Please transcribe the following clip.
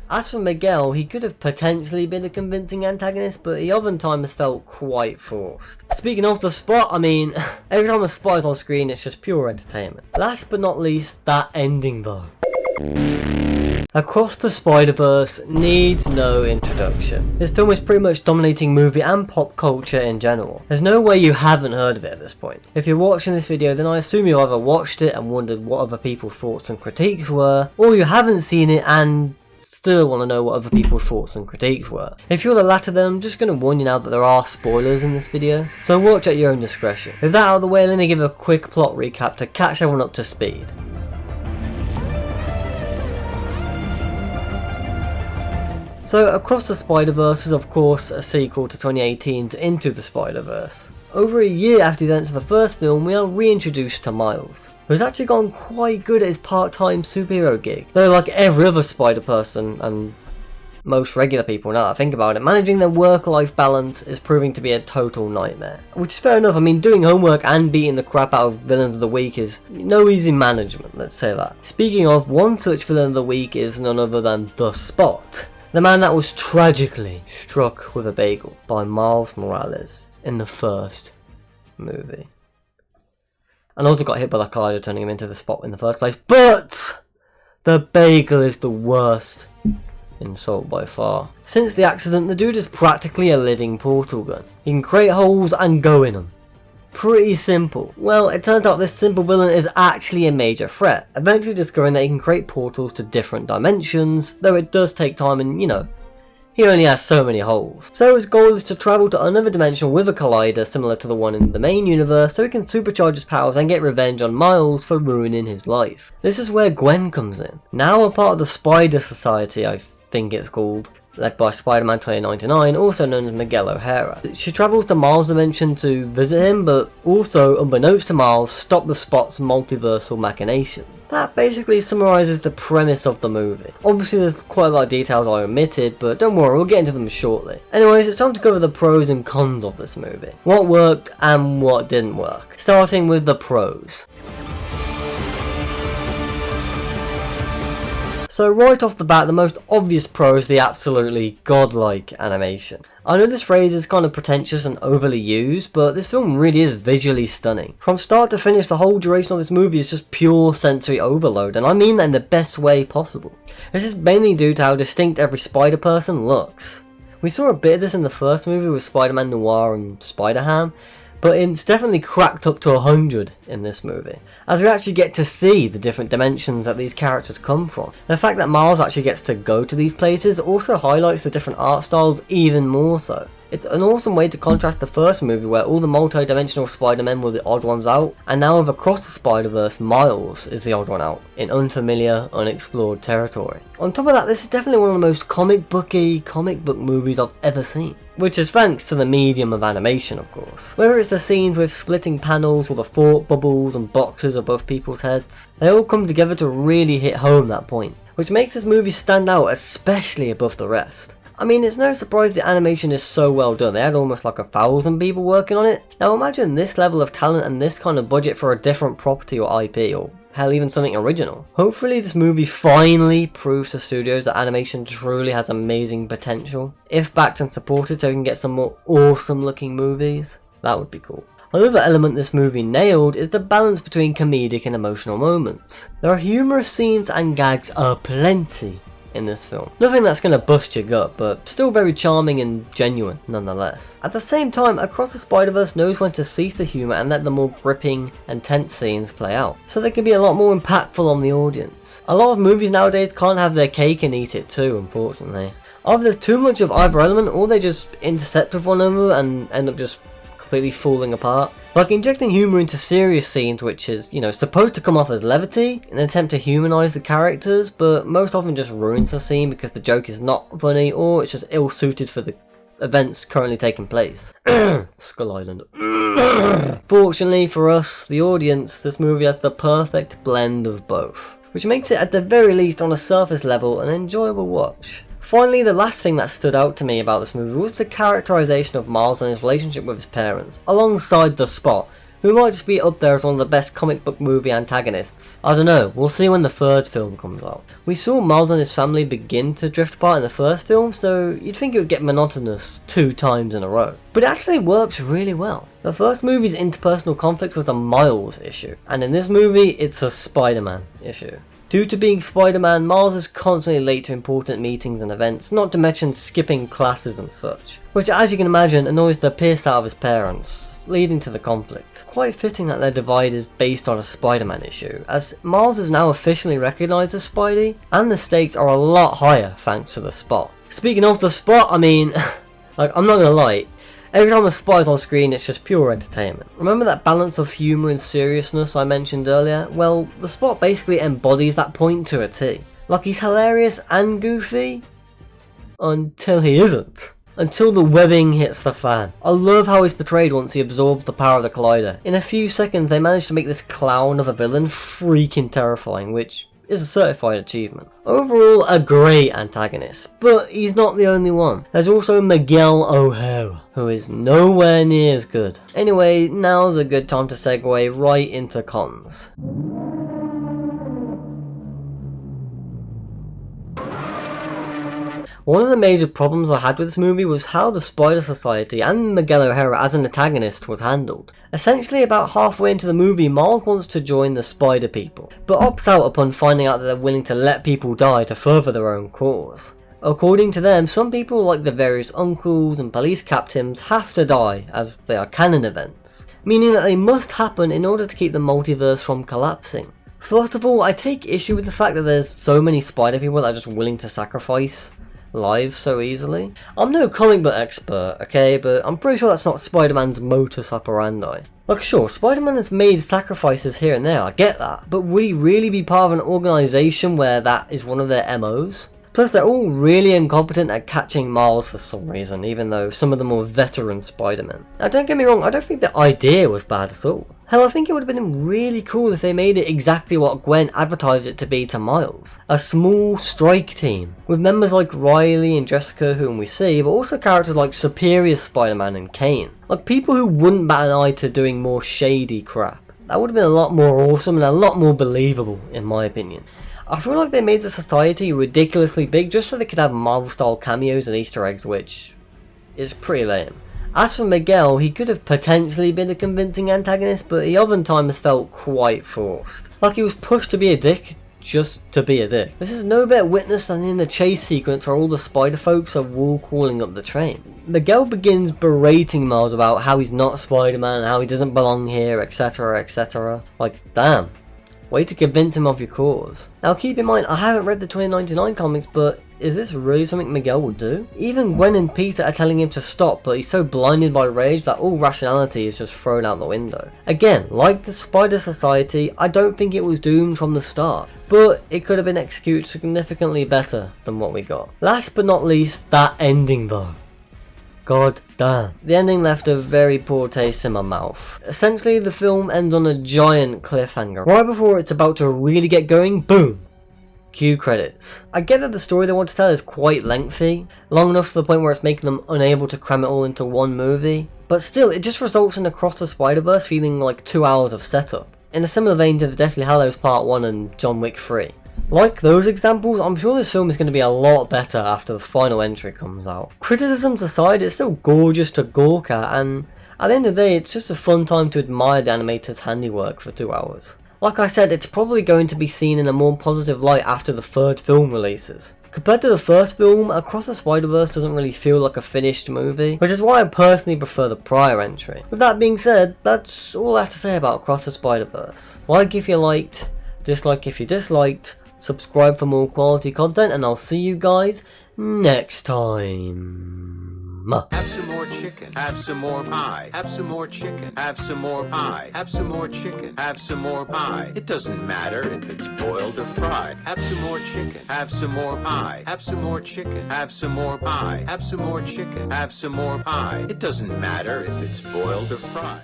As for Miguel, he could have potentially been a convincing antagonist, but he oftentimes felt quite forced. Speaking of the Spot, I mean, every time a Spot is on screen, it's just pure entertainment. Last but not least, that ending though. Across the Spider-Verse needs no introduction. This film is pretty much dominating movie and pop culture in general. There's no way you haven't heard of it at this point. If you're watching this video, then I assume you either watched it and wondered what other people's thoughts and critiques were, or you haven't seen it and still want to know what other people's thoughts and critiques were. If you're the latter, then I'm just going to warn you now that there are spoilers in this video, so watch at your own discretion. With that out of the way, let me give a quick plot recap to catch everyone up to speed. So, Across the Spider-Verse is of course a sequel to 2018's Into the Spider-Verse. Over a year after the events of the first film, we are reintroduced to Miles, who's actually gotten quite good at his part-time superhero gig. Though like every other Spider-Person, and most regular people now that I think about it, managing their work-life balance is proving to be a total nightmare. Which is fair enough. I mean, doing homework and beating the crap out of villains of the week is no easy management, let's say that. Speaking of, one such villain of the week is none other than The Spot. The man that was tragically struck with a bagel by Miles Morales in the first movie. And also got hit by the collider, turning him into the Spot in the first place. But the bagel is the worst insult by far. Since the accident, the dude is practically a living portal gun. He can create holes and go in them. Pretty simple. Well, it turns out this simple villain is actually a major threat, eventually discovering that he can create portals to different dimensions, though it does take time and, you know, he only has so many holes. So his goal is to travel to another dimension with a collider similar to the one in the main universe so he can supercharge his powers and get revenge on Miles for ruining his life. This is where Gwen comes in. Now a part of the Spider Society, I think it's called, led by Spider-Man 2099, also known as Miguel O'Hara. She travels to Miles' dimension to visit him, but also, unbeknownst to Miles, stop the Spot's multiversal machinations. That basically summarises the premise of the movie. Obviously there's quite a lot of details I omitted, but don't worry, we'll get into them shortly. Anyways, it's time to cover the pros and cons of this movie. What worked and what didn't work. Starting with the pros. So right off the bat, the most obvious pro is the absolutely godlike animation. I know this phrase is kind of pretentious and overly used, but this film really is visually stunning. From start to finish, the whole duration of this movie is just pure sensory overload, and I mean that in the best way possible. This is mainly due to how distinct every Spider-Person looks. We saw a bit of this in the first movie with Spider-Man Noir and Spider-Ham, but it's definitely cracked up to 100 in this movie, as we actually get to see the different dimensions that these characters come from. The fact that Miles actually gets to go to these places also highlights the different art styles even more so. It's an awesome way to contrast the first movie where all the multi-dimensional Spider-Men were the odd ones out, and now with Across the Spider-Verse, Miles is the odd one out, in unfamiliar, unexplored territory. On top of that, this is definitely one of the most comic book movies I've ever seen. Which is thanks to the medium of animation, of course. Whether it's the scenes with splitting panels or the thought bubbles and boxes above people's heads, they all come together to really hit home that point, which makes this movie stand out especially above the rest. I mean, it's no surprise the animation is so well done. They had almost like 1,000 people working on it. Now imagine this level of talent and this kind of budget for a different property or IP, or hell, even something original. Hopefully this movie finally proves to studios that animation truly has amazing potential. If backed and supported so we can get some more awesome looking movies, that would be cool. Another element this movie nailed is the balance between comedic and emotional moments. There are humorous scenes and gags aplenty in this film. Nothing that's going to bust your gut, but still very charming and genuine nonetheless. At the same time, Across the Spider-Verse knows when to cease the humour and let the more gripping and tense scenes play out, so they can be a lot more impactful on the audience. A lot of movies nowadays can't have their cake and eat it too, unfortunately. Either there's too much of either element, or they just intercept with one another and end up just completely falling apart. Like injecting humour into serious scenes, which is, you know, supposed to come off as levity, in an attempt to humanise the characters, but most often just ruins the scene because the joke is not funny, or it's just ill-suited for the events currently taking place. Skull Island. Fortunately for us, the audience, this movie has the perfect blend of both, which makes it at the very least on a surface level an enjoyable watch. Finally, the last thing that stood out to me about this movie was the characterization of Miles and his relationship with his parents, alongside the Spot, who might just be up there as one of the best comic book movie antagonists. I don't know, we'll see when the third film comes out. We saw Miles and his family begin to drift apart in the first film, so you'd think it would get monotonous 2 times in a row. But it actually works really well. The first movie's interpersonal conflict was a Miles issue, and in this movie it's a Spider-Man issue. Due to being Spider-Man, Miles is constantly late to important meetings and events, not to mention skipping classes and such, which as you can imagine annoys the piss out of his parents, leading to the conflict. Quite fitting that their divide is based on a Spider-Man issue, as Miles is now officially recognised as Spidey, and the stakes are a lot higher thanks to the Spot. Speaking of the Spot, I mean, like, I'm not gonna lie, every time a Spot is on screen it's just pure entertainment. Remember that balance of humour and seriousness I mentioned earlier? Well, the Spot basically embodies that point to a T. Like, he's hilarious and goofy, until he isn't. Until the webbing hits the fan. I love how he's portrayed once he absorbs the power of the Collider. In a few seconds they managed to make this clown of a villain freaking terrifying, which is a certified achievement. Overall, a great antagonist, but he's not the only one. There's also Miguel O'Hara, who is nowhere near as good. Anyway, now's a good time to segue right into cons. One of the major problems I had with this movie was how the Spider Society and Miguel O'Hara as an antagonist was handled. Essentially, about halfway into the movie, Miles wants to join the Spider People, but opts out upon finding out that they're willing to let people die to further their own cause. According to them, some people like the various uncles and police captains have to die as they are canon events, meaning that they must happen in order to keep the multiverse from collapsing. First of all, I take issue with the fact that there's so many Spider People that are just willing to sacrifice lives so easily. I'm no comic book expert, okay, but I'm pretty sure that's not Spider-Man's modus operandi. Like, sure, Spider-Man has made sacrifices here and there, I get that, but would he really be part of an organisation where that is one of their MOs? Plus, they're all really incompetent at catching Miles for some reason, even though some of them are veteran Spider-Men. Now, don't get me wrong, I don't think the idea was bad at all. Hell, I think it would have been really cool if they made it exactly what Gwen advertised it to be to Miles. A small strike team, with members like Riley and Jessica, whom we see, but also characters like Superior Spider-Man and Kane. Like, people who wouldn't bat an eye to doing more shady crap. That would have been a lot more awesome and a lot more believable, in my opinion. I feel like they made the society ridiculously big just so they could have Marvel-style cameos and Easter eggs, which is pretty lame. As for Miguel, he could have potentially been a convincing antagonist, but he oftentimes felt quite forced. Like he was pushed to be a dick just to be a dick. This is no better witness than in the chase sequence where all the spider folks are wall-crawling up the train. Miguel begins berating Miles about how he's not Spider-Man, how he doesn't belong here, etc, etc. Like, damn. Way to convince him of your cause. Now keep in mind, I haven't read the 2099 comics, but is this really something Miguel would do? Even Gwen and Peter are telling him to stop, but he's so blinded by rage that all rationality is just thrown out the window. Again, like the Spider Society, I don't think it was doomed from the start, but it could have been executed significantly better than what we got. Last but not least, that ending though. God damn. The ending left a very poor taste in my mouth. Essentially, the film ends on a giant cliffhanger. Right before it's about to really get going, boom! Cue credits. I get that the story they want to tell is quite lengthy, long enough to the point where it's making them unable to cram it all into one movie, but still, it just results in Across the Spider-Verse feeling like 2 hours of setup, in a similar vein to the Deathly Hallows Part 1 and John Wick 3. Like those examples, I'm sure this film is going to be a lot better after the final entry comes out. Criticisms aside, it's still gorgeous to gawk at, and at the end of the day, it's just a fun time to admire the animator's handiwork for 2 hours. Like I said, it's probably going to be seen in a more positive light after the third film releases. Compared to the first film, Across the Spider-Verse doesn't really feel like a finished movie, which is why I personally prefer the prior entry. With that being said, that's all I have to say about Across the Spider-Verse. Like if you liked, dislike if you disliked, subscribe for more quality content, and I'll see you guys next time. Have some more chicken. Have some more pie. Have some more chicken. Have some more pie. Have some more chicken. Have some more pie. It doesn't matter if it's boiled or fried. Have some more chicken. Have some more pie. Have some more chicken. Have some more pie. Have some more chicken. Have some more pie. It doesn't matter if it's boiled or fried.